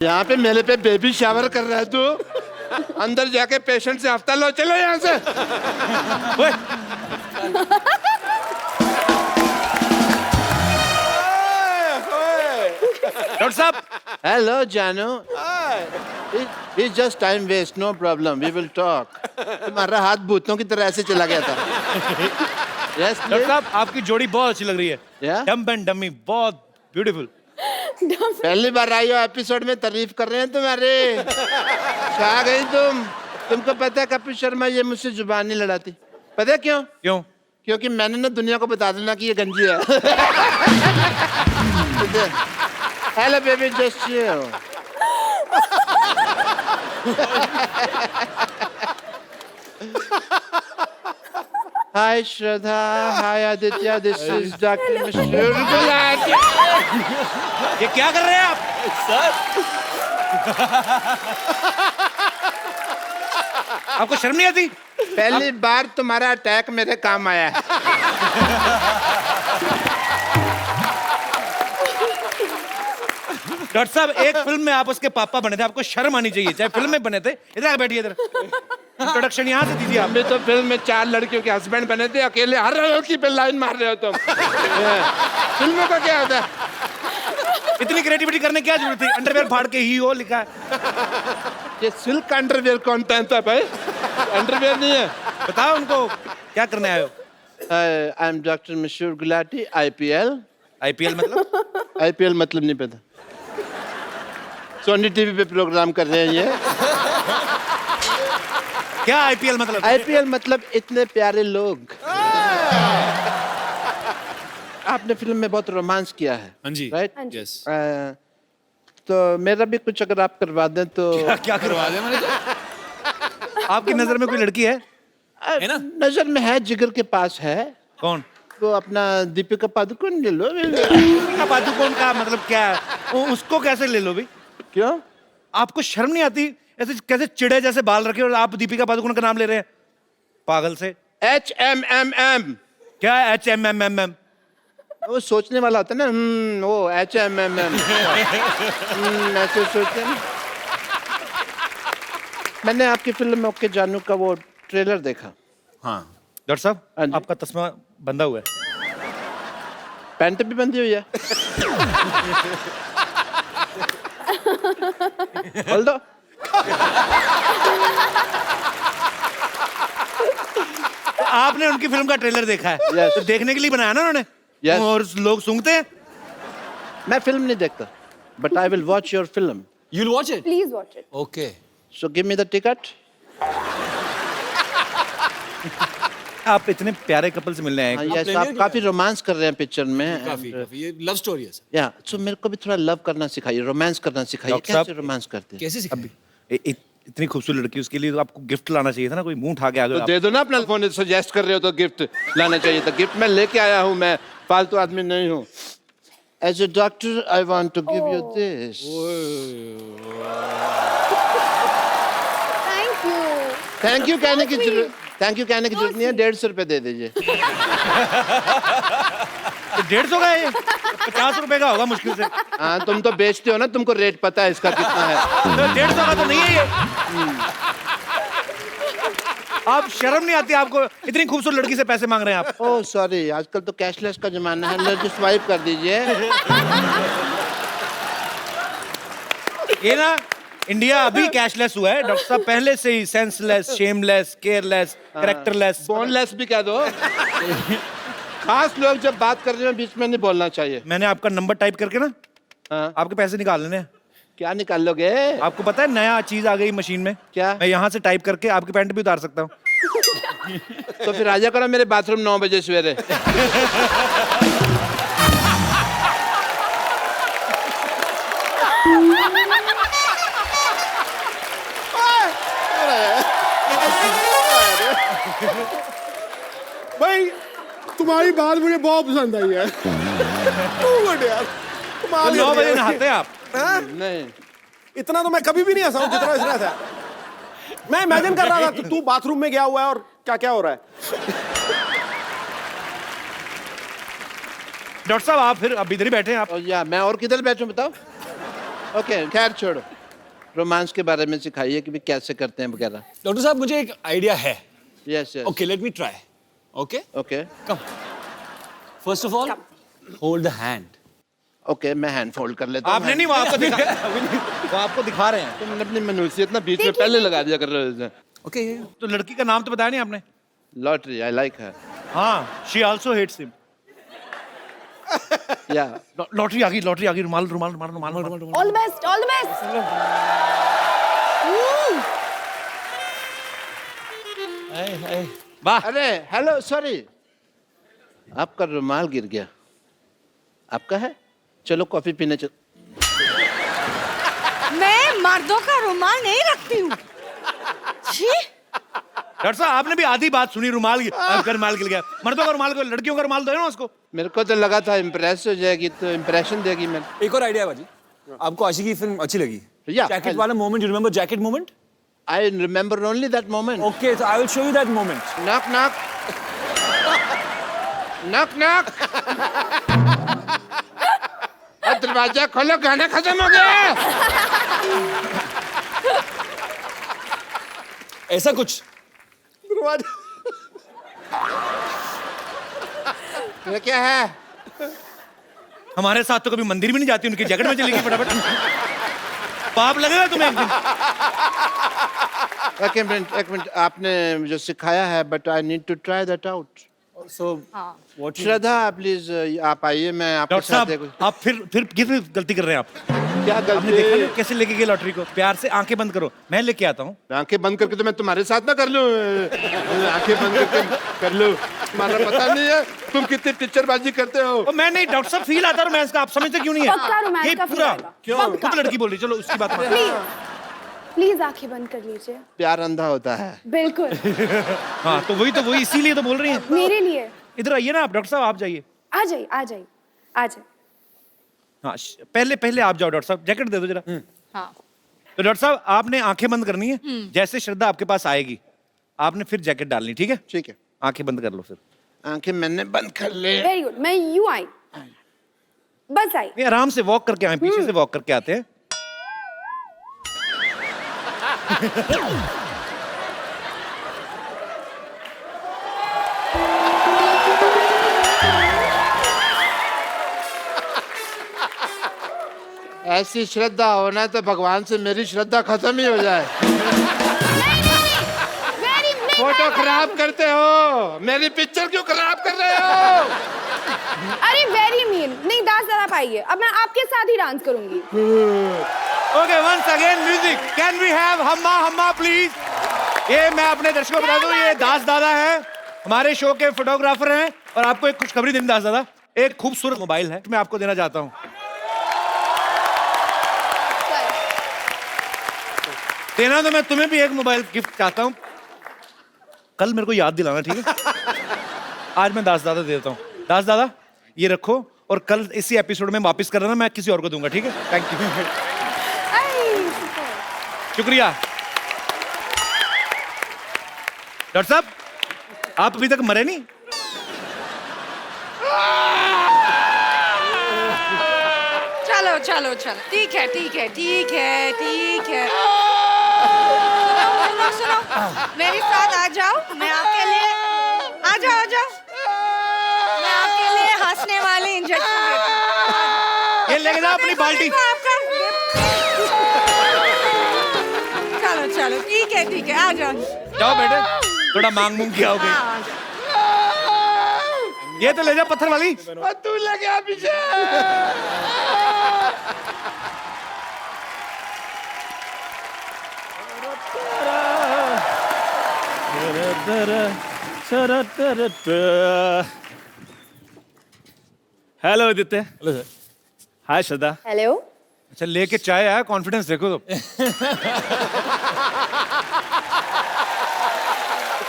यहाँ पे मेले पे बेबी शावर कर रहा है तू। अंदर जाके पेशेंट से हफ्ता लो, चलो यहाँ से। ओए, डॉक्टर साहब। हेलो जानू। It's just time waste, no problem. We will talk. तुम्हारा हाथ भूतों की तरह ऐसे चला गया था। Yes, डॉक्टर साहब आपकी जोड़ी बहुत अच्छी लग रही है। Yeah? डम्प एंड डमी बहुत ब्यूटीफुल। पहली बार आई हो एपिसोड में, तारीफ कर रहे हैं तुम्हारे। छा गई तुम। तुमको पता है कपिल शर्मा ये मुझसे जुबान नहीं लड़ाती। पता है क्यों? क्यों? क्योंकि मैंने ना दुनिया को बता देना कि ये गंजी है। Hello baby, just chill. Hi Shraddha, hi Aditya, this is doctor मशहूर गुलाटी। ये क्या कर रहे हैं आप? आपको शर्म नहीं आती? पहली बार तुम्हारा अटैक मेरे काम आया है। डॉक्टर साहब एक फिल्म में आप उसके पापा बने थे, आपको शर्म आनी चाहिए। चाहे फिल्म में बने थे। इधर आके बैठिए, इधर इंट्रोडक्शन यहाँ से दीजिए। आप भी तो फिल्म में 4 लड़कियों के हस्बैंड बने थे, अकेले हर लड़की पे लाइन मार रहे हो तुम। फिल्मों का क्या होता है? इतनी क्रिएटिविटी करने की क्या जरूरत थी? अंडरवेयर फाड़ के ही हो लिखा है। ये सिल्क अंडरवेयर कौन पहनता है भाई? अंडरवेयर नहीं है। बताओ उनको क्या करने आए हो? आई एम डॉक्टर मशहूर गुलाटी, IPL। IPL मतलब? IPL मतलब नहीं पता। सोनी टीवी पे प्रोग्राम कर रहे हैं ये। क्या IPL मतलब? IPL मतलब इतने प्यारे लोग। आपने फिल्म में बहुत रोमांस किया है। हाँ जी। राइट? यस। तो मेरा भी कुछ अगर आप करवा दें तो। क्या करवा दें मैंने? आपकी नजर में कोई लड़की है ना? नजर में है, जिगर के पास है। कौन? तो अपना दीपिका पादुकोण ले लो। दीपिका पादुकोण का मतलब क्या है? उसको कैसे ले लो भी? क्यों? आपको शर्म नहीं आती? ऐसे कैसे चिड़े जैसे बाल रखे और आप दीपिका पादुकोण का नाम ले रहे हैं? पागल से। HMMM। क्या है HMMM? वो सोचने वाला होता है ना। वो HMMM। ऐसे सोचते हैं। मैंने आपकी फिल्म ओके जानू का वो ट्रेलर देखा। हाँ डॉक्टर साहब, हाँ जी। आपका तस्मा बंधा हुआ है। पैंट भी बंधी हुई है। खोल दो। तो आपने उनकी फिल्म का ट्रेलर देखा है? Yes. तो देखने के लिए बनाया ना उन्होंने? Yes. और लोग सूंघते हैं। मैं फिल्म नहीं देखता, but I will watch your film. You'll watch it? Please watch it. Okay. So give me the ticket. आप इतने प्यारे कपल से मिलने आए। यस, ले आप लिया काफी रोमांस कर रहे हैं पिक्चर में। काफी ये लव स्टोरी है सर। या सो मेरे को भी थोड़ा लव करना सिखाइए, रोमांस करना सिखाइए। डॉक्टर साहब, कैसे रोमांस करते हैं? कैसे सीखा? इतनी खूबसूरत लड़की, उसके लिए तो आपको गिफ्ट लाना चाहिए था ना। कोई मुंह उठा के आ तो गया। दे दो ना अपना फोन। सजेस्ट कर रहे हो तो गिफ्ट लाना चाहिए था। गिफ्ट मैं लेके आया हूँ, मैं फालतू आदमी नहीं हूँ। As a doctor I want to give you this. Thank you. Thank you कहने की Sweet. जरूरत नहीं है। 150 रुपए दे दीजिए। 150 का है ये? 50 रुपए का होगा मुश्किल से। हाँ, तुम तो बेचते हो ना, तुमको रेट पता है इसका कितना है। तो 150 का तो नहीं है ये। आप शर्म नहीं आती आपको? इतनी खूबसूरत लड़की से पैसे मांग रहे हैं आप। ओह सॉरी, आजकल तो कैशलेस का जमाना है। लो, just स्वाइप कर दीजिए। ये ना इंडिया अभी कैशलेस हुआ है डॉक्टर साहब, पहले से ही senseless, shameless, careless, characterless. Boneless भी कह दो। खास लोग जब बात कर रहे हो बीच में नहीं बोलना चाहिए। मैंने आपका नंबर टाइप करके ना हाँ। आपके पैसे निकाल लेने हैं। क्या निकाल लोगे? आपको पता है नया चीज आ गई मशीन में? क्या? मैं यहाँ से टाइप करके आपकी पैंट भी उतार सकता हूँ। तो फिर आजा करो मेरे बाथरूम 9 बजे सवेरे। भाई तुम्हारी बात मुझे बहुत पसंद आई है। गुड यार, तो कमाल 9 कर बजे दिया। नहाते हैं आप? हाँ? नहीं, इतना तो मैं कभी भी नहीं हंसा हूं जितना इसने हंसा। मैं इमेजिन कर रहा था कि तू बाथरूम में गया हुआ है और क्या क्या हो रहा है। डॉक्टर साहब आप फिर अब इधर ही बैठे हैं आप? और या मैं और किधर बैठूं बताओ? ओके खैर छोड़ो, रोमांस के बारे में सिखाइए कि भी कैसे करते हैं वगैरह। डॉक्टर साहब मुझे एक आइडिया है. Yes yes Okay, let me try. Okay? Okay Come. First of all, hold the hand. Okay, मैं हैंड फोल्ड कर लेता हूँ। आपने नहीं, वो आपको वो आपको दिखा रहे हैं। तुमने अपनी मनुष्यत ना बीच में पहले लगा दिया कर रहे हो। Okay. तो लड़की का नाम तो बताया नहीं आपने? लॉटरी, आई लाइक हर। हाँ, शी आल्सो हेट्स हिम। या लॉटरी आ गई, रुमाल रुमाल रुमाल रुमाल रुमाल। All the best, all the best. वाह, अरे हेलो, सॉरी, आपका रुमाल गिर गया। आपका है? चलो कॉफी पीने चल। मैं मर्दों का रुमाल नहीं रखती हूँ। छी, डॉक्टर साहब आपने भी आधी बात सुनी, रुमाल आपका रुमाल गिर गया। मर्दों का रुमाल को, लड़कियों का रुमाल दो ना उसको। मेरे को तो लगा था इम्प्रेस हो जाएगी तो इम्प्रेशन देगी। मैं एक और आइडिया है बाजी. आपको आशिकी फिल्म अच्छी लगी? Yeah, जैकेट वाला moment, you remember jacket moment? I remember only that moment. Okay, so I will show you that moment. Knock knock knock knock. दरवाजा खोलो, गाना खत्म हो गया। ऐसा कुछ. ये क्या है? हमारे साथ तो कभी मंदिर भी नहीं जाती, उनकी जैकेट में चली गई फटाफट। पाप लगेगा तुम्हें एक दिन। एक मिनट, आपने जो सिखाया है, but I need to try that out. So, what you... Shraddha please आप आइए, मैं आपके डॉक्टर साथ साहब आप फिर किस गलती कर रहे हैं आप? क्या आपने देखा गलती? ना कैसे लेके गए लॉटरी को? प्यार से आंखें बंद करो, मैं लेके आता हूँ। आंखें बंद करके तो मैं तुम्हारे साथ ना कर लूं। आंखें बंद करके कर लूं, तुम्हारा पता नहीं है तुम कितनी टीचरबाजी करते हो। और मैं नहीं, डॉक्टर साहब फील आता है रोमांस का, आप समझते क्यों नहीं है? पक्का रोमांस ये का feel पूरा आएगा। क्यों? खुद लड़की बोल रही, चलो उसकी बात मान। प्लीज आंखें बंद कर लीजिए। प्यार अंधा होता है। बिल्कुल, हाँ तो वही इसीलिए तो बोल रही हैं। मेरे लिए। इधर आइए ना आप, डॉक्टर साहब आप जाइए। आ जाइए, आ जाइए, आ जाइए। हाँ पहले आप जाओ, डॉक्टर साहब जैकेट दे दो जरा। हाँ, तो डॉक्टर साहब आपने आंखें बंद करनी है, जैसे श्रद्धा आपके पास आएगी आपने फिर जैकेट डालनी, ठीक है? ठीक है, आंखें बंद कर लो फिर। आंखें मैंने बंद कर ले। Very good. मैं यूं आई, बस आई। नहीं, आराम से वॉक करके आए, पीछे से वॉक करके आते हैं। ऐसी श्रद्धा होना तो भगवान से मेरी श्रद्धा खत्म ही हो जाए। फोटो खराब करते हो, मेरी पिक्चर क्यों खराब कर रहे हो? अरे वेरी मीन। नहीं, डांस जरा पाइए, अब मैं आपके साथ ही डांस करूंगी। Okay, once again music. Can we have Humma Humma please? ये मैं अपने दर्शकों को बता दूं, ये दास दादा है, हमारे शो के फोटोग्राफर हैं, और आपको एक खुशखबरी देनी दास दादा, एक खूबसूरत मोबाइल है मैं आपको देना चाहता हूँ। देना तो मैं तुम्हें भी एक मोबाइल गिफ्ट चाहता हूँ, कल मेरे को याद दिलाना, ठीक है? आज मैं दास दादा दे देता हूँ। दास दादा ये रखो, और कल इसी एपिसोड में वापस कर देना, मैं किसी और को दूंगा, ठीक है? Thank you. शुक्रिया। डॉक्टर साहब आप अभी तक मरे नहीं? चलो चलो चलो, ठीक है ठीक है ठीक है ठीक है। सुनो, मेरे साथ आ जाओ, मैं आपके लिए, आ जाओ, मैं आपके लिए हंसने वाले इंजेक्शन देती हूँ। ये लेके जाओ अपनी बाल्टी। आपका चलो चलो, ठीक है, आ जाओ। जाओ बेटे, थोड़ा मांग मूंग किया होगे। हाँ, ये तो ले जा पत्थर वाली। और तू लग गया पीछे। Hello Aditya. Hello sir. Hi Shraddha. Hello. अच्छा लेके चाय आया, कॉन्फिडेंस देखो तो।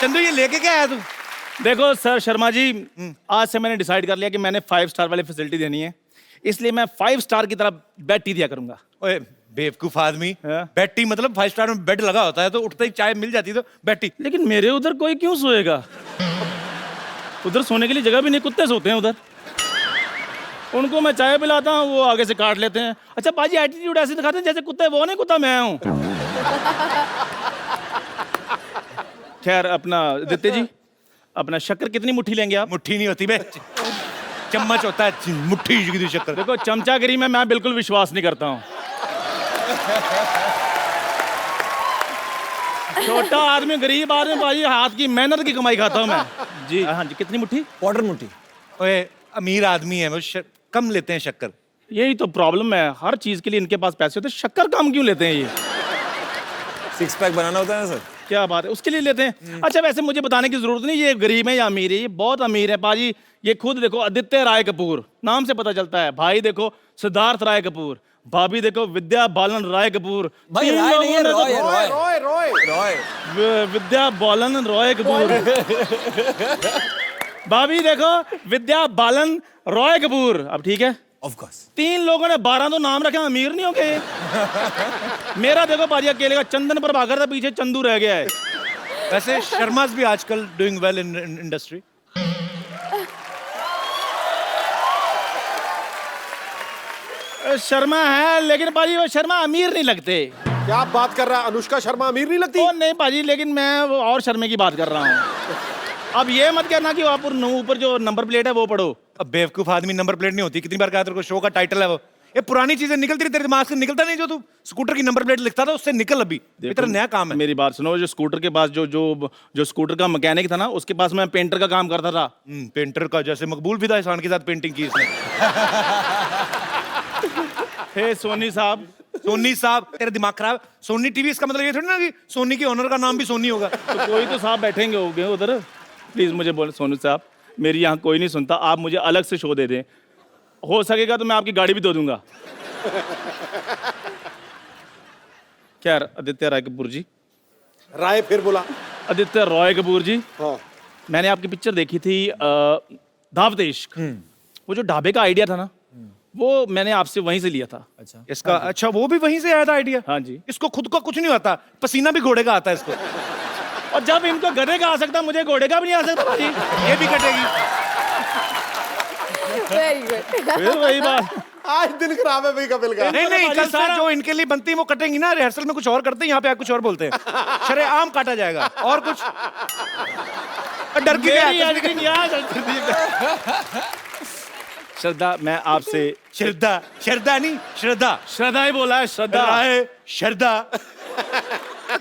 चंदू ये लेके क्या आया तू? देखो सर शर्मा जी, आज से मैंने डिसाइड कर लिया कि मैंने 5 स्टार वाली फैसिलिटी देनी है, इसलिए मैं 5 स्टार की तरह बेड टी दिया करूंगा। ओए बेवकूफ आदमी, हाँ? बेड टी मतलब 5 स्टार में बेड लगा होता है, तो उठते ही चाय मिल जाती तो बेड टी। लेकिन मेरे उधर कोई क्यों सोएगा? उधर सोने के लिए जगह भी नहीं, कुत्ते सोते हैं उधर। उनको मैं चाय पिलाता हूँ, वो आगे से काट लेते हैं। अच्छा पाजी एटीट्यूड ऐसे दिखाते हैं जैसे कुत्ते वो नहीं, कुत्ता मैं हूँ। खैर अपना आदित्य जी, अपना शक्कर कितनी मुट्ठी लेंगे आप? मुट्ठी नहीं होती बे, चम्मच होता है, मुट्ठी की शक्कर। देखो चमचागिरी में मैं बिल्कुल विश्वास नहीं करता हूँ। छोटा आदमी, गरीब आदमी पाजी, हाथ की मेहनत की कमाई खाता हूँ मैं। जी हाँ जी, कितनी मुट्ठी? क्वार्टर मुट्ठी। ओए अमीर आदमी है वो, कम लेते हैं शक्कर। यही तो प्रॉब्लम है, हर चीज के लिए इनके पास पैसे होते हैं, शक्कर कम क्यों लेते हैं ये? 6 पैक बनाना होता है ना सर। क्या बात है, उसके लिए लेते हैं। अच्छा वैसे मुझे बताने की जरूरत नहीं ये गरीब है या अमीर है, ये बहुत अमीर है पाजी। ये खुद देखो आदित्य राय कपूर, नाम से पता चलता है। भाई देखो सिद्धार्थ राय कपूर, भाभी देखो विद्या बालन राय कपूर। भाई तीन राय लोगों नहीं है, ने तो- रॉय है, रॉय। रॉय रॉय रॉय। विद्या बालन रॉय कपूर। भाभी देखो विद्या बालन रॉय कपूर। अब ठीक है, ऑफ कोर्स। 3 लोगों ने 12 तो नाम रखे, अमीर नहीं हो गए। मेरा देखो पाजी अकेले का चंदन प्रभाकर था, पीछे चंदू रह गया है। वैसे शर्माज भी आजकल doing well in industry. Sharma है लेकिन पाजी वो शर्मा अमीर नहीं लगते। क्या बात कर रहा है? अनुष्का शर्मा अमीर नहीं लगती? ओ नहीं पाजी, लेकिन मैं वो और शर्मे की बात कर रहा हूँ। अब ये मत कहना कि आप ऊपर जो नंबर प्लेट है वो पढ़ो। अब बेवकूफ आदमी नंबर प्लेट नहीं होती। कितनी बार कहा तेरे को, शो का टाइटल है वो। ये पुरानी चीजें निकलती रही तेरे दिमाग से, निकलता नहीं। जो तू स्कूटर की नंबर प्लेट लिखता था उससे निकल। अभी ये तेरा नया काम है। मेरी बात सुनो, जो स्कूटर के पास जो स्कूटर का मैकेनिक था ना, उसके पास मैं पेंटर का काम करता था। पेंटर का, जैसे मकबूल फिदा एहसान के साथ पेंटिंग की इसने। हे सोनी साहब। सोनी साहब, तेरा दिमाग खराब। सोनी टीवी, इसका मतलब ये थोड़ी ना कि सोनी के ओनर का नाम भी सोनी होगा। तो कोई तो साहब बैठेंगे होंगे उधर। प्लीज मुझे बोले सोनू साहब, मेरी यहाँ कोई नहीं सुनता, आप मुझे अलग से शो दे दें। हो सकेगा तो मैं आपकी गाड़ी भी दे दूंगा। क्या आदित्य राय कपूर जी? राय फिर बोला। आदित्य रॉय कपूर जी, हाँ। मैंने आपकी पिक्चर देखी थी दावत इश्क। वो जो ढाबे का आइडिया था ना, वो मैंने आपसे वहीं से लिया था। अच्छा। इसका अच्छा वो भी वहीं से आया था आइडिया? हाँ जी। इसको खुद को कुछ नहीं आता, पसीना भी घोड़े का आता है इसको। और जब इनको गधे का आ सकता, मुझे घोड़े का भी नहीं आ सकता भाई। ये भी कटेगी। Very good. फिर वही बात। आज दिन खराब है भाई कपिल का। नहीं नहीं, कल से सारा- जो इनके लिए बनती है वो कटेंगी ना। रिहर्सल में कुछ और करते हैं, यहाँ पे आप कुछ और बोलते हैं। शरेआम काटा जाएगा। और कुछ डर की क्या मेरी है? editing यहाँ चलती थी। श्रद्धा, मैं आपसे श्रद्धा, श्रद्धा नहीं श्रद्धा। श्रद्धा ही बोला है, श्रद्धा। राय श्रद्धा।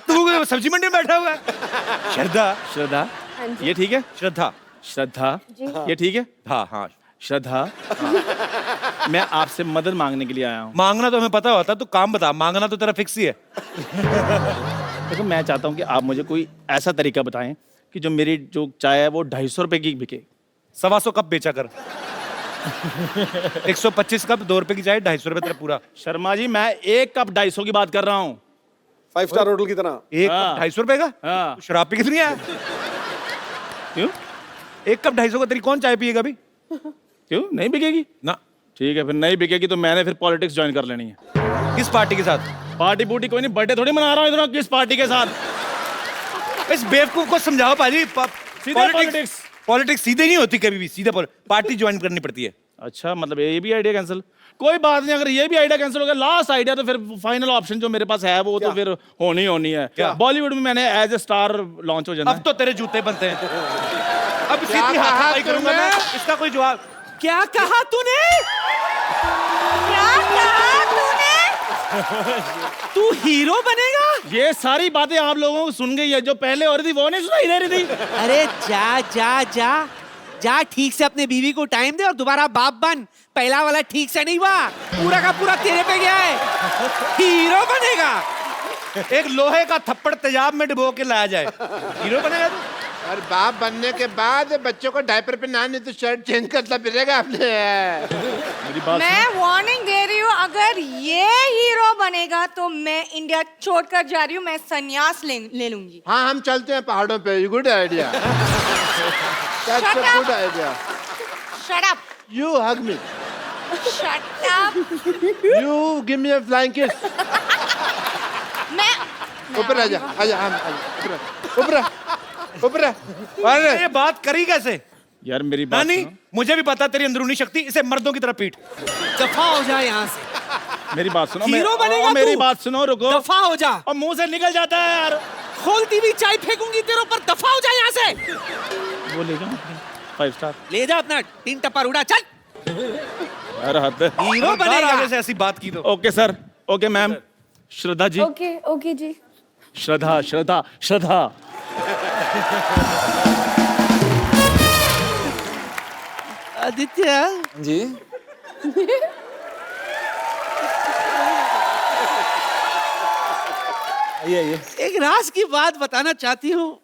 तू सब्जी मंडी में बैठा हुआ है। श्रद्धा, श्रद्धा, हाँ जी। ये ठीक है? श्रद्धा, श्रद्धा, जी। ये ठीक है? हाँ हाँ। श्रद्धा, मैं आपसे मदद मांगने के लिए आया हूँ। मांगना तो हमें पता होता, तू काम बता। मांगना तो तेरा फिक्स ही है। देखो मैं चाहता हूँ कि आप मुझे कोई ऐसा तरीका बताएं कि जो मेरी जो चाय है वो 250 रुपए की बिके। 125 कप बेचा कर। 125 कप 2 रुपए की चाय, 250 रुपए तेरा पूरा। शर्मा जी, मैं 1 कप 250 की बात कर रहा हूँ। 5 स्टार होटल की तरह। एक हाँ। कप 250 रुपए का? हाँ। तू शराब पी कितनी है? क्यों? 1 कप 250 का तेरी कौन चाय पिएगा अभी? क्यों नहीं बिकेगी? ना। ठीक है, फिर नहीं बिकेगी तो मैंने फिर पॉलिटिक्स ज्वाइन कर लेनी है। किस पार्टी के साथ? पार्टी बूटी कोई नहीं, बर्थडे थोड़ी मना रहा हूँ इधर, किस पार्टी के साथ? इस बेवकूफ को समझाओ पाजी। सीधे politics। पॉलिटिक्स सीधे नहीं होती कभी भी, सीधे पार्टी ज्वाइन करनी पड़ती है। अच्छा, मतलब ये भी आइडिया कैंसिल? कोई बात नहीं, अगर ये भी आइडिया कैंसिल हो गया, लास्ट आइडिया तो फिर फाइनल ऑप्शन जो मेरे पास है वो तो फिर होनी है। क्या? बॉलीवुड में मैंने एज ए स्टार लॉन्च हो जाना अब तो तेरे जूते बनते हैं। अब सीधी कहा हाथापाई करूंगा मैं। तुमने? इसका कोई जवाब? क्या कहा तूने? क्या कहा तूने? तू हीरो बनेगा? ये सारी बातें आप लोगों को सुन गई है, जो पहले हो रही थी वो नहीं सुनाई दे रही थी। अरे जा जा जा जा, ठीक से अपने बीवी को टाइम दे और दोबारा बाप बन। पहला वाला ठीक से नहीं हुआ, पूरा का पूरा तेरे पे गया है। हीरो बनेगा। एक लोहे का थप्पड़ तेजाब में डुबो के लाया जाए, हीरो बनेगा तू? और बाप बनने के बाद बच्चों को डायपर पे ना, नहीं तो शर्ट चेंज करता फिरेगा आपने। मेरी बात मैं वार्निंग दे रही हूँ, अगर ये हीरो बनेगा तो मैं इंडिया छोड़कर जा रही हूँ। मैं संन्यास ले लूंगी। हाँ हम चलते हैं पहाड़ों पे। Good idea. Shut up. Good idea. Shut up. You hug me, Shut up. You give me a flying kiss. मैं ऊपर आजा, आजा हम ऊपर ऊपर ऊपर। अरे ये बात करी कैसे? यार मेरी बात नानी सुनो। मुझे भी पता तेरी अंदरूनी शक्ति, इसे मर्दों की तरह पीट। दफा हो जा यहाँ से। मेरी बात सुनो। हीरो बनेगा और मेरी तू। बात सुनो, रुको। दफा हो जा। और मुंह से निकल जाता है यार। खोलती भी चाय फेंकूंगी तेरे ऊपर। दफा हो जा यहाँ से। वो ले जाओ 5 स्टार। ले जा अपना टीन टप्पा उड़ा, चल। यार हद है। हीरो खबरदार बनेगा। आगे से ऐसी बात की तो। Okay sir, okay ma'am. Shraddha ji, okay okay जी। श्रद्धा श्रद्धा श्रद्धा। आदित्य, जी आइए। एक राज की बात बताना चाहती हूँ।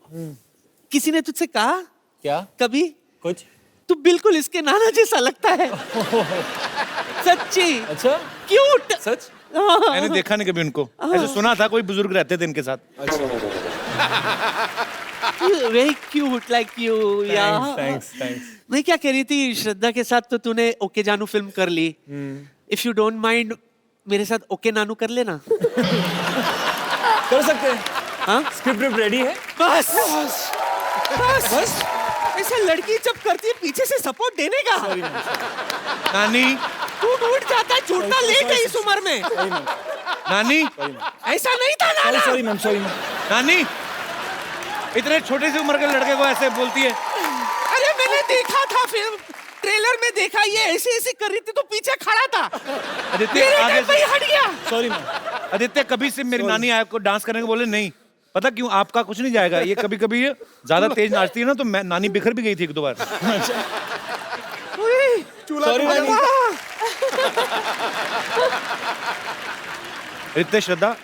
किसी ने तुझसे कहा क्या? कभी कुछ? तू बिल्कुल इसके नाना जैसा लगता है। सच्ची। अच्छा, क्यूट। सच? मैंने देखा नहीं कभी उनको, ऐसे सुना था कोई बुजुर्ग रहते थे इनके साथ। Very cute like you. Thanks. मैं क्या कह रही थी, श्रद्धा के साथ तो तूने ओके जानू फिल्म कर ली। इफ यू डोंट माइंड मेरे साथ ओके नानू कर लेना। कर सकते हैं। हाँ? स्क्रिप्ट रेडी है? बस बस बस। ऐसा लड़की जब करती है पीछे से सपोर्ट देने का। नानी टूट उठ जाता है, छूटता लेट है इस उम्र में। नानी ऐसा नहीं था नाना। Sorry ma'am, sorry ma'am. नानी इतने छोटे सी उम्र के लड़के को ऐसे बोलती है। अरे मैंने देखा था फिल्म, ट्रेलर में देखा, ये ऐसे ऐसे कर रही थी तो पीछे खड़ा था। आदित्य मेरे आगे टाइम पे ही से। हट गया। Sorry ma'am. आदित्य कभी से मेरी नानी आपको डांस करने को बोले नहीं, पता क्यों? आपका कुछ नहीं जाएगा। ये कभी कभी ज्यादा तेज नाचती है ना, तो मैं नानी बिखर भी गई थी 1-2 बार। Sorry ma'am. रितेश, श्रद्धा,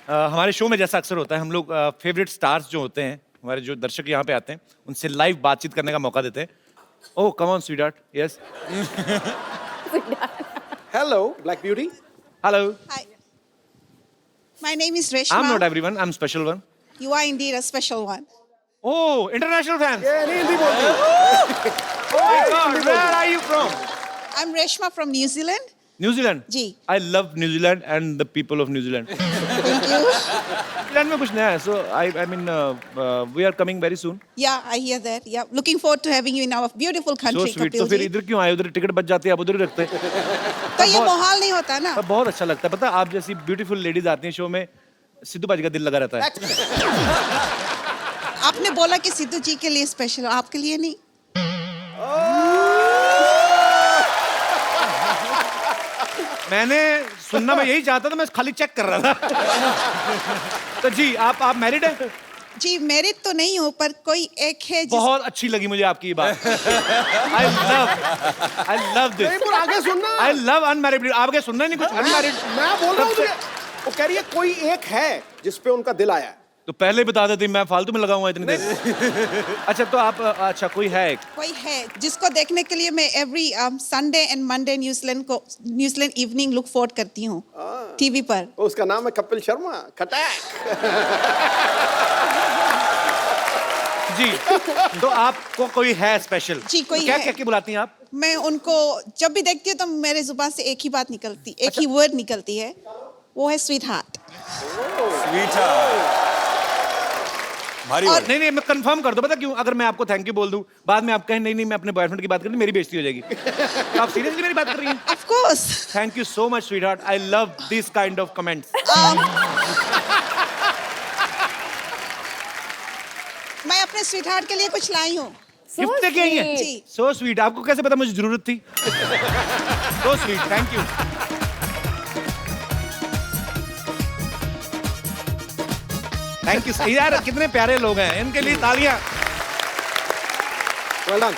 हमारे शो में जैसा अक्सर होता है, हम लोग फेवरेट स्टार्स जो होते हैं, हमारे जो दर्शक यहाँ पे आते हैं, उनसे लाइव बातचीत करने का मौका देते हैं। Oh come on sweetheart, yes. Hello black beauty. Hello, Hi. My name is I Reshma. Am not everyone, I am special one. You are indeed a special one. Oh international fan. ये नहीं हिंदी बोलती। Where are you from? I'm Reshma from New Zealand. New Zealand. जी। I love New Zealand and the people of New Zealand. Thank you. New Zealand में कुछ नया है, so I mean we are coming very soon. Yeah, I hear that. Yeah, looking forward to having you in our beautiful So country, sweet. तो Kapil फिर ji. इधर क्यों आए? उधर टिकट बच जाती है, आप उधर ही रखते। तो ये माहौल नहीं होता ना। तब बहुत अच्छा लगता है, पता है, आप जैसी ब्यूटीफुल लेडीज आती हैं शो में, सिद्धू बाजी का दिल लगा रहता है। आपने बोला कि सिद्धू जी के लिए स्पेशल, आपके लिए नहीं। मैंने सुनना मैं यही चाहता था, मैं खाली चेक कर रहा था। तो जी आप मैरिड हैं? जी मैरिड तो नहीं हूँ, पर कोई एक है जिस बहुत अच्छी लगी मुझे आपकी ये बात। आई लव नहीं दिस। पर आगे सुनना। I love unmarried. आप क्या सुनना ही नहीं कुछ? अनमैरिड। मैं बोल रहा हूँ तुझे। वो कह रही है कोई एक है जिस पे उनका दिल आया है। तो पहले बता देती, मैं फालतू में लगाऊंगा इतनी देर। अच्छा तो आप, अच्छा कोई है एक? कोई है जिसको देखने के लिए मैं every Sunday and Monday New Zealand evening look forward करती हूँ टीवी पर। उसका नाम है कपिल शर्मा। खटैक। जी तो आपको कोई है स्पेशल? जी, कोई क्या है। क्या बुलाती हैं आप? मैं उनको जब भी देखती हूँ तो मेरे जुबान से एक ही बात निकलती, एक ही वर्ड निकलती है, वो है स्वीट हार्ट। भारी और- वर्ड। नहीं नहीं, मैं कंफर्म कर दो, पता क्यों? अगर मैं आपको थैंक यू बोल दूं, बाद में आप कहें नहीं नहीं मैं अपने बॉयफ्रेंड की बात कर रही हूं, मेरी बेइज्जती हो जाएगी। तो आप सीरियसली मेरी बात कर रही हैं? Of course. Thank you so much sweet heart, I love this kind of comments. मैं अपने स्वीट हार्ट के लिए कुछ लाई हूँ। गिफ्ट लेके आई हैं? जी। So sweet. आपको कैसे पता मुझे जरूरत थी? So sweet, thank you. Thank you यार, कितने प्यारे लोग हैं, इनके लिए तालियां। Well done.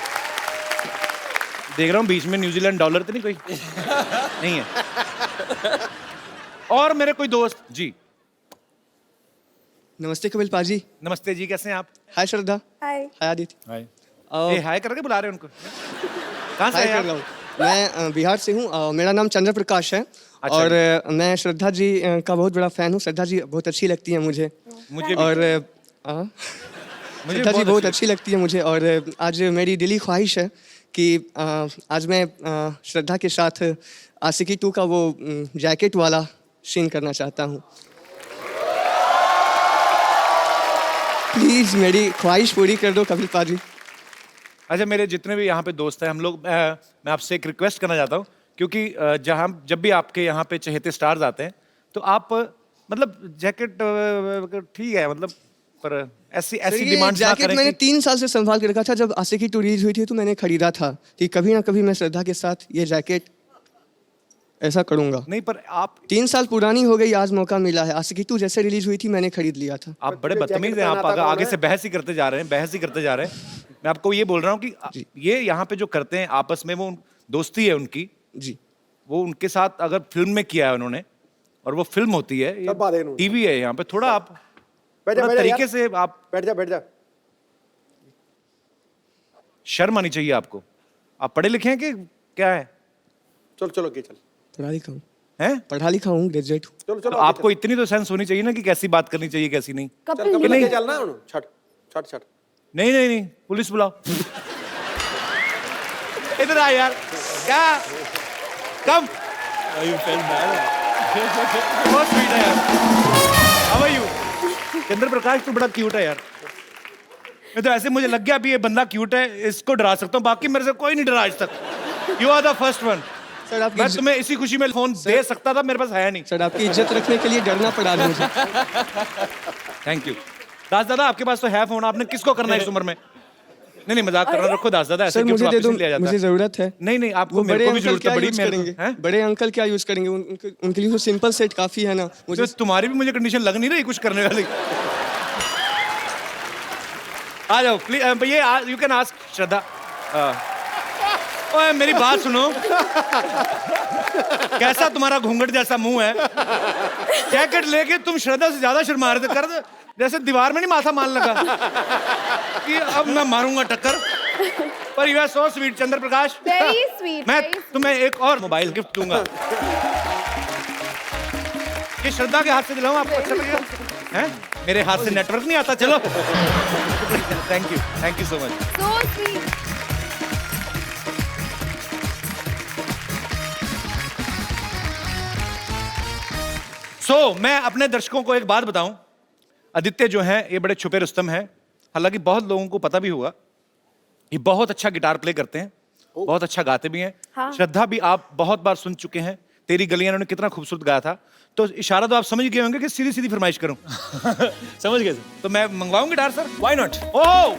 देख रहा हूँ बीच में न्यूजीलैंड डॉलर तो नहीं कोई? नहीं है। और मेरे कोई दोस्त जी। नमस्ते कपिल पाजी। नमस्ते जी, कैसे हैं आप? हाय श्रद्धा। हाय। हाय आदित्य। ये हाय करके बुला रहे हैं उनको? कहाँ से हाय हैं कर रहा आप? हूँ। मैं बिहार से हूँ। मेरा नाम चंद्र प्रकाश है। अच्छा और मैं श्रद्धा जी का बहुत बड़ा फैन हूँ। श्रद्धा जी बहुत अच्छी लगती है मुझे। मुझे भी। और मुझे श्रद्धा जी बहुत अच्छी लगती है मुझे। और आज मेरी दिली ख्वाहिश है कि आज मैं श्रद्धा के साथ आशिकी 2 का वो जैकेट वाला सीन करना चाहता हूँ। प्लीज मेरी ख्वाहिश पूरी कर दो कपिल पाजी। अच्छा, मेरे जितने भी यहाँ पे दोस्त हैं, हम लोग मैं आपसे एक रिक्वेस्ट करना चाहता हूँ, क्योंकि जब भी आपके यहाँ पे चहेते स्टार्स आते हैं, तो आप मतलब जैकेट ठीक है, मतलब पर ऐसी सर, ऐसी ये डिमांड ना जैकेट करें मैंने कि 3 साल से संभाल के रखा था। जब आशिकी 2 रिलीज हुई थी तो मैंने खरीदा था कि कभी ना कभी मैं श्रद्धा के साथ ये जैकेट ऐसा करूंगा। नहीं, पर आप 3 साल पुरानी हो गई, आज मौका मिला है। आशिकी 2 जैसे रिलीज हुई थी मैंने खरीद लिया था। आप बड़े तुझे बदतमीज जैकेट हैं। आप पहनाता आगे कौन आगे है? से बहस ही करते जा रहे हैं, बहस ही करते जा रहे हैं। मैं आपको ये बोल रहा हूँ कि जी। ये यहाँ पे जो करते हैं आपस में, वो दोस्ती है उनकी, जी। वो उनके साथ अगर फिल्म में किया है उन्होंने, और वो फिल्म होती है, ये सब बात है इन्होंने। टीवी है, यहाँ पे थोड़ा आप बैठ जा, थोड़ा बैठ जा तरीके यार। से आप बैठ जा, बैठ जा। शर्म आनी चाहिए आपको। आप पढ़े लिखे हैं कि क्या है? चलो चलो के चल। पढ़ा लिखा हूँ, हैं? पढ़ा लिखा हूँ, ग्रेजुएट हूँ। चलो तो चलो आपको इतनी तो सेंस होनी चाहिए ना कि कैसी बात करनी चाहिए, कैसी नहीं। चल कपिल कपिल नहीं। के चलना है छट छट छट। नहीं नहीं नहीं, पुलिस बुलाओ। इधर आ यार, क्या कम बहुत स्वीट है यार। How are you? Chandra Prakash तो बड़ा क्यूट है यार। मैं तो ऐसे मुझे लग गया अभी ये बंदा क्यूट है, इसको डरा सकता हूँ, बाकी मेरे से कोई नहीं डरा आज तक। You are the first one. Sir आपकी मैं तुम्हें इसी खुशी में फोन दे सकता था, मेरे पास है नहीं। सर आपकी इज्जत रखने के लिए डरना पड़ा मुझे। Thank you. दास दादा, आपके पास तो है फोन, आपने किसको करना है इस उम्र में? नहीं नहीं, मजाक कर रहा हूं, रखो दास दादा, ऐसे सर गिफ्ट मुझे दे वापस दो, नहीं लिया जाता। मुझे जरूरत है। नहीं नहीं, आपको वो मेरे बड़े को भी अंकल जरूरत क्या है बड़ी। यूज मेरे करेंगे? को हैं? बड़े अंकल क्या यूज करेंगे? उनके लिए तो सिंपल सेट काफी है ना। मुझे तो तुम्हारी भी मुझे कंडीशन लग नहीं रही कुछ करने वाली। आ जाओ प्लीज, ये यू कैन आस्क श्रद्धा। ओए मेरी बात सुनो। कैसा तुम्हारा घूंघट जैसा मुंह है, जैकेट लेके तुम श्रद्धा से ज्यादा शर्मा रहे थे। कर दे जैसे दीवार में नहीं माथा मान लगा कि अब मैं मारूंगा टक्कर। पर you are so sweet Chandra Prakash. Very sweet. मैं तुम्हें एक और मोबाइल गिफ्ट दूंगा। ये श्रद्धा के हाथ से दिलाऊं, आपको अच्छा लगेगा? हैं? मेरे हाथ से नेटवर्क नहीं आता। चलो thank you so much. So sweet. मैं अपने दर्शकों को एक बात बताऊं, आदित्य जो हैं ये बड़े छुपे रुस्तम हैं। हालांकि बहुत लोगों को पता भी होगा, ये बहुत अच्छा गिटार प्ले करते हैं, बहुत अच्छा गाते भी हैं। हाँ। श्रद्धा भी आप बहुत बार सुन चुके हैं, तेरी गलियां इन्होंने कितना खूबसूरत गाया था। तो इशारा तो आप समझ गए होंगे कि सीधी सीधी फरमाइश करूं। समझ गए सर। तो मैं मंगवाऊं guitar sir? Why not? Oh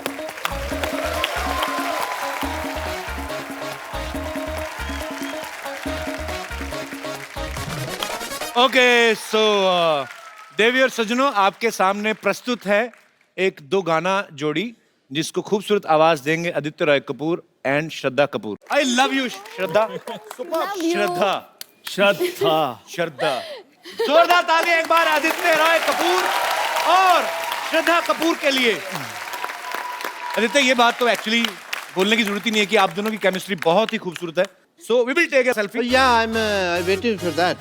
okay, so देवी और सजनों, आपके सामने प्रस्तुत है एक दो गाना जोड़ी जिसको खूबसूरत आवाज देंगे Aditya Roy Kapoor and Shraddha Kapoor. I love you Shraddha. Shraddha Shraddha जोरदार ताली एक बार आदित्य रॉय कपूर और श्रद्धा कपूर के लिए। आदित्य, ये बात तो एक्चुअली बोलने की जरूरत ही नहीं है कि आप दोनों की केमिस्ट्री बहुत ही खूबसूरत है। So we will take a selfie. Yeah, I'm waiting for that.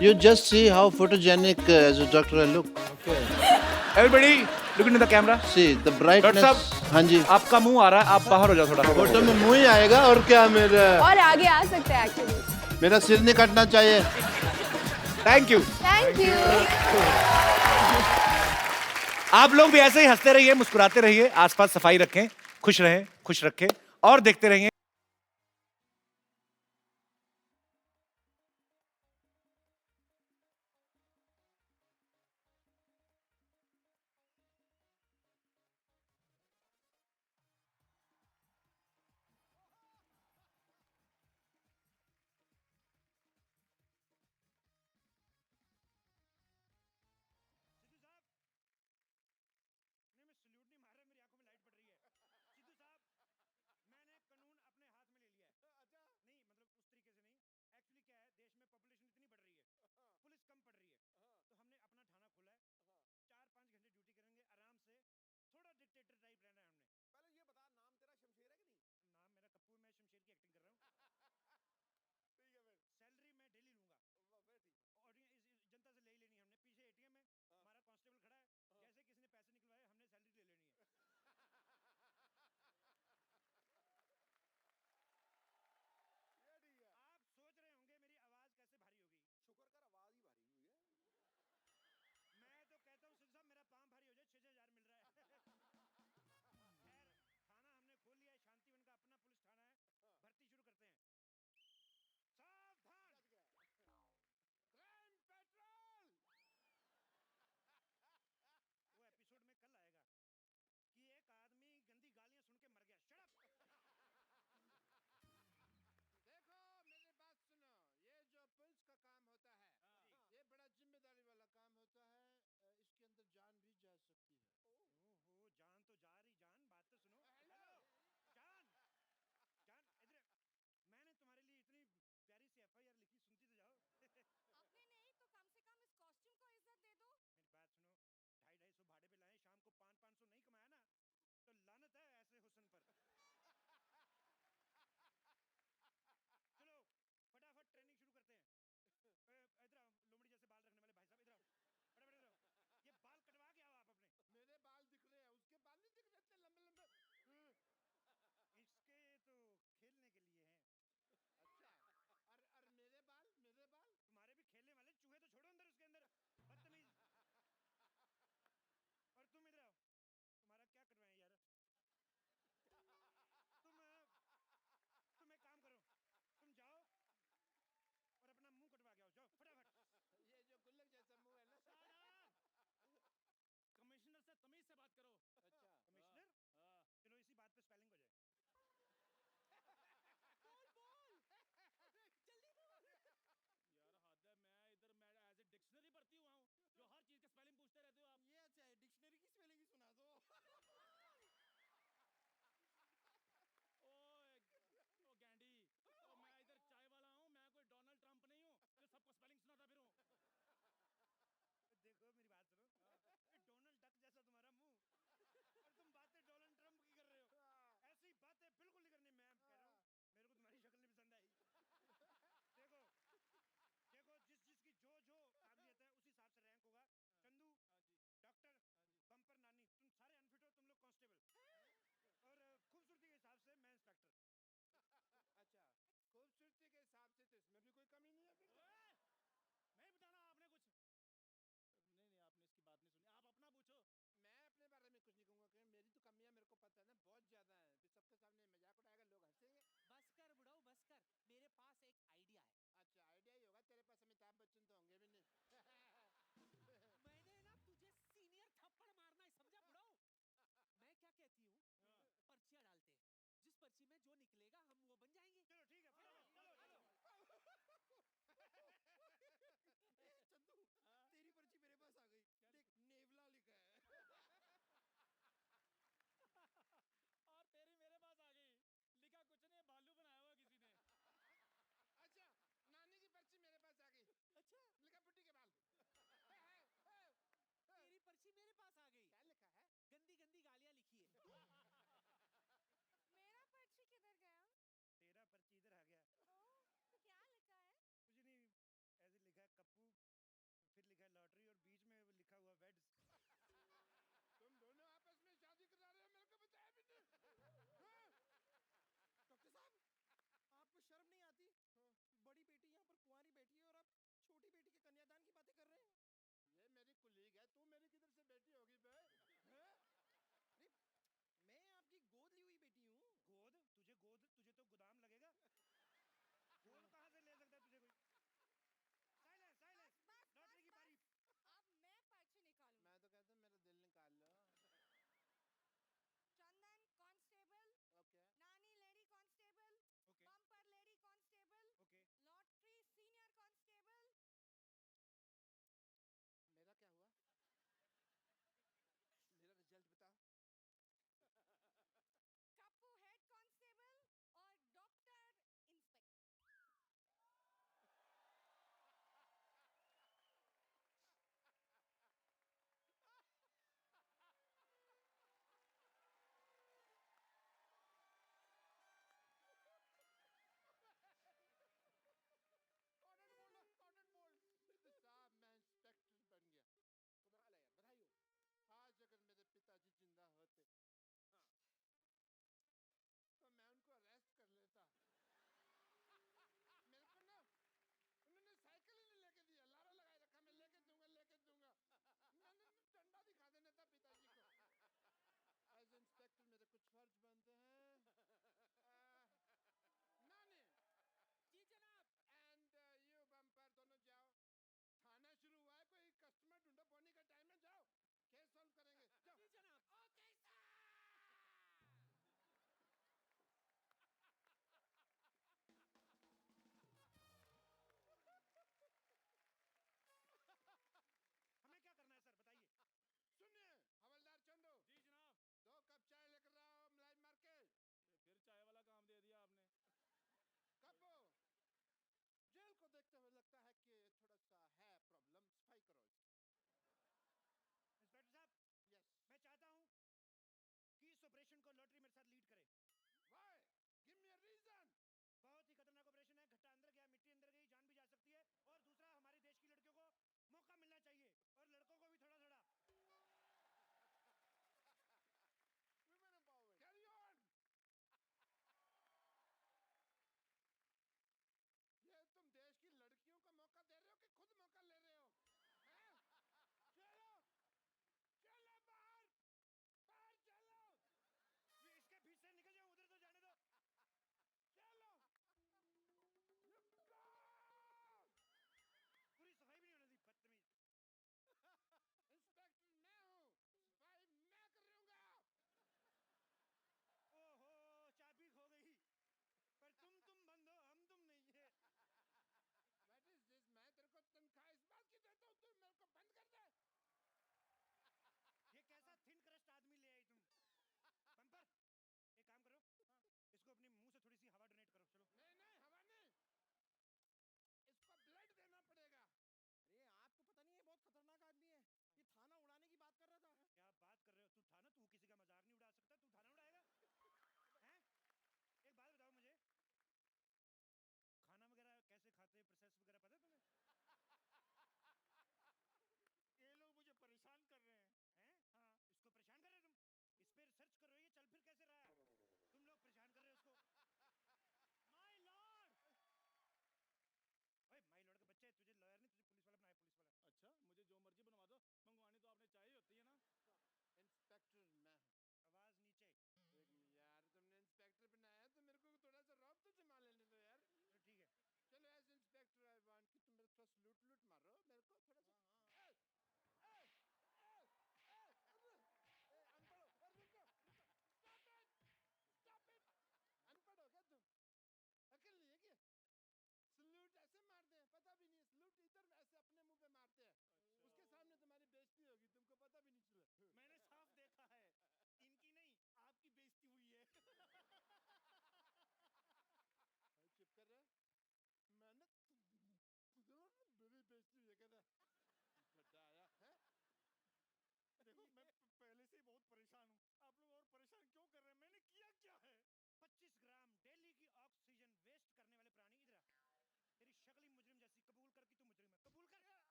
You just see how photogenic as a doctor I look. Everybody look into the camera. See the brightness. Doctor साहब, हाँ जी। आपका मुंह आ रहा है, आप बाहर हो जाओ थोड़ा। फोटो में मुंह ही आएगा और क्या, और आगे आ सकते हैं एक्चुअली। मेरा सिर नहीं कटना चाहिए। Thank you. Thank you. आप लोग भी ऐसे ही हंसते रहिए, मुस्कुराते रहिए, आसपास सफाई रखें, खुश रहें, खुश रखें और देखते रहिए। इसमें भी कोई कमी नहीं